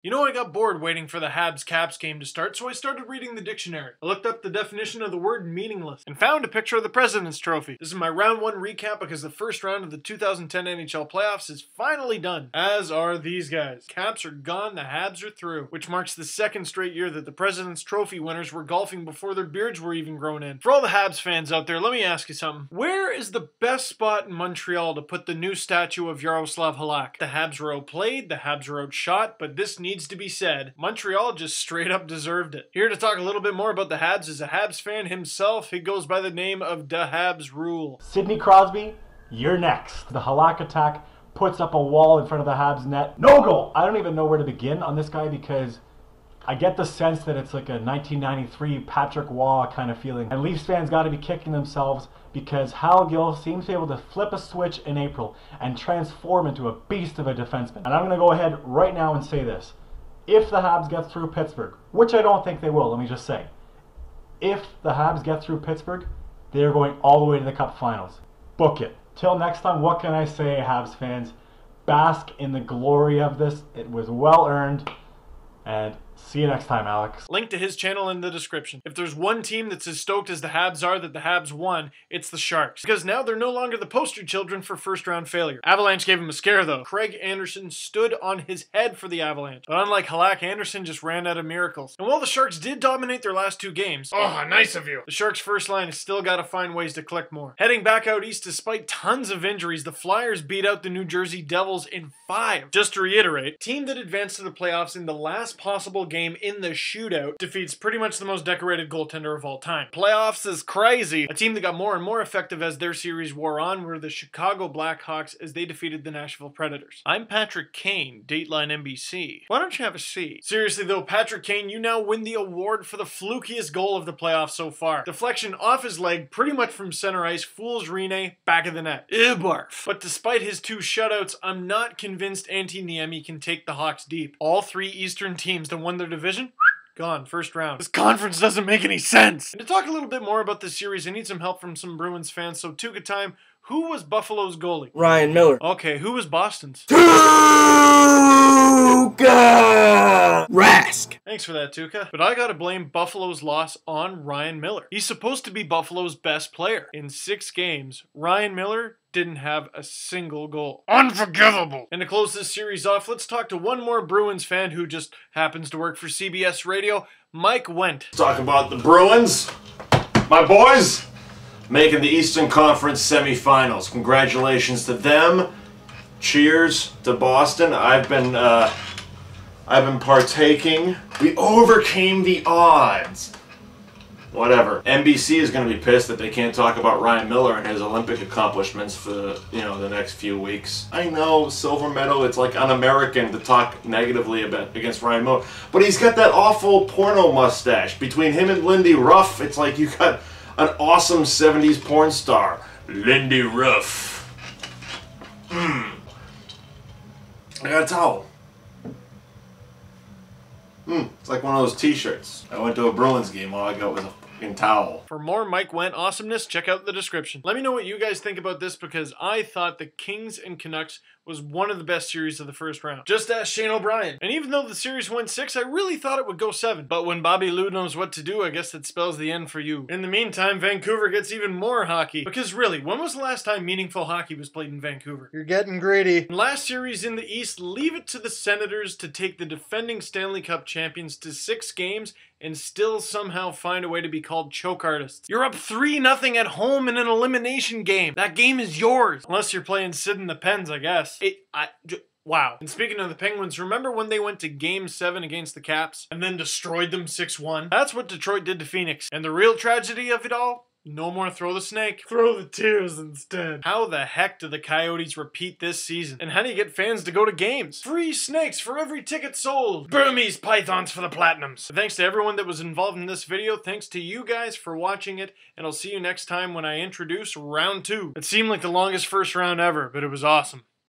You know, I got bored waiting for the Habs-Caps game to start, so I started reading the dictionary. I looked up the definition of the word meaningless and found a picture of the President's Trophy. This is my round one recap because the first round of the 2010 NHL playoffs is finally done, as are these guys. Caps are gone, the Habs are through, which marks the second straight year that the President's Trophy winners were golfing before their beards were even grown in. For all the Habs fans out there, let me ask you something. Where is the best spot in Montreal to put the new statue of Yaroslav Halak? The Habs were outplayed, the Habs were outshot, but this needs to be said. Montreal just straight up deserved it. Here to talk a little bit more about the Habs is a Habs fan himself. He goes by the name of Da Habs Rule. Sidney Crosby, you're next. The Halak attack puts up a wall in front of the Habs net. No goal! I don't even know where to begin on this guy because I get the sense that it's like a 1993 Patrick Waugh kind of feeling. And Leafs fans got to be kicking themselves because Hal Gill seems to be able to flip a switch in April and transform into a beast of a defenseman. And I'm going to go ahead right now and say this. If the Habs get through Pittsburgh, which I don't think they will, let me just say. If the Habs get through Pittsburgh, they're going all the way to the Cup Finals. Book it. Till next time, what can I say, Habs fans? Bask in the glory of this. It was well earned. And see you next time, Alex. Link to his channel in the description. If there's one team that's as stoked as the Habs are that the Habs won, it's the Sharks. Because now they're no longer the poster children for first round failure. Avalanche gave him a scare though. Craig Anderson stood on his head for the Avalanche. But unlike Halak, Anderson just ran out of miracles. And while the Sharks did dominate their last two games, oh, how nice of you, the Sharks' first line has still got to find ways to click more. Heading back out east despite tons of injuries, the Flyers beat out the New Jersey Devils in 5. Just to reiterate, team that advanced to the playoffs in the last possible game in the shootout defeats pretty much the most decorated goaltender of all time. Playoffs is crazy. A team that got more and more effective as their series wore on were the Chicago Blackhawks as they defeated the Nashville Predators. I'm Patrick Kane, Dateline NBC. Why don't you have a seat? Seriously though, Patrick Kane, you now win the award for the flukiest goal of the playoffs so far. Deflection off his leg, pretty much from center ice, fools Rene, back of the net. Ew, barf. But despite his 2 shutouts, I'm not convinced Antti Niemi can take the Hawks deep. All 3 Eastern teams that won their division, gone, first round. This conference doesn't make any sense. And to talk a little bit more about this series, I need some help from some Bruins fans, so Tuca time. Who was Buffalo's goalie? Ryan Miller. Okay, who was Boston's? Tuca Rask. Thanks for that, Tuca. But I gotta blame Buffalo's loss on Ryan Miller. He's supposed to be Buffalo's best player. In 6 games, Ryan Miller didn't have a single goal. Unforgivable! And to close this series off, let's talk to one more Bruins fan who just happens to work for CBS Radio, Mike Wendt. Talk about the Bruins, my boys, making the Eastern Conference semifinals. Congratulations to them. Cheers to Boston. I've been partaking. We overcame the odds. Whatever. NBC is going to be pissed that they can't talk about Ryan Miller and his Olympic accomplishments for the next few weeks. I know, silver medal, it's like un-American to talk negatively against Ryan Miller. But he's got that awful porno mustache. Between him and Lindy Ruff, it's like you got an awesome 70s porn star. Lindy Ruff. I got a towel. It's like one of those t-shirts. I went to a Bruins game, all I got was a fucking towel. For more Mike Wendt awesomeness, check out the description. Let me know what you guys think about this because I thought the Kings and Canucks was one of the best series of the first round. Just ask Shane O'Brien. And even though the series went 6, I really thought it would go 7. But when Bobby Lou knows what to do, I guess that spells the end for you. In the meantime, Vancouver gets even more hockey. Because really, when was the last time meaningful hockey was played in Vancouver? You're getting greedy. Last series in the East, leave it to the Senators to take the defending Stanley Cup champions to 6 games and still somehow find a way to be called choke artists. You're up 3-0 at home in an elimination game. That game is yours. Unless you're playing Sid in the Pens, I guess. Wow. And speaking of the Penguins, remember when they went to Game 7 against the Caps and then destroyed them 6-1? That's what Detroit did to Phoenix. And the real tragedy of it all? No more throw the snake. Throw the tears instead. How the heck do the Coyotes repeat this season? And how do you get fans to go to games? Free snakes for every ticket sold. Burmese pythons for the platinums. But thanks to everyone that was involved in this video. Thanks to you guys for watching it. And I'll see you next time when I introduce round 2. It seemed like the longest first round ever, but it was awesome.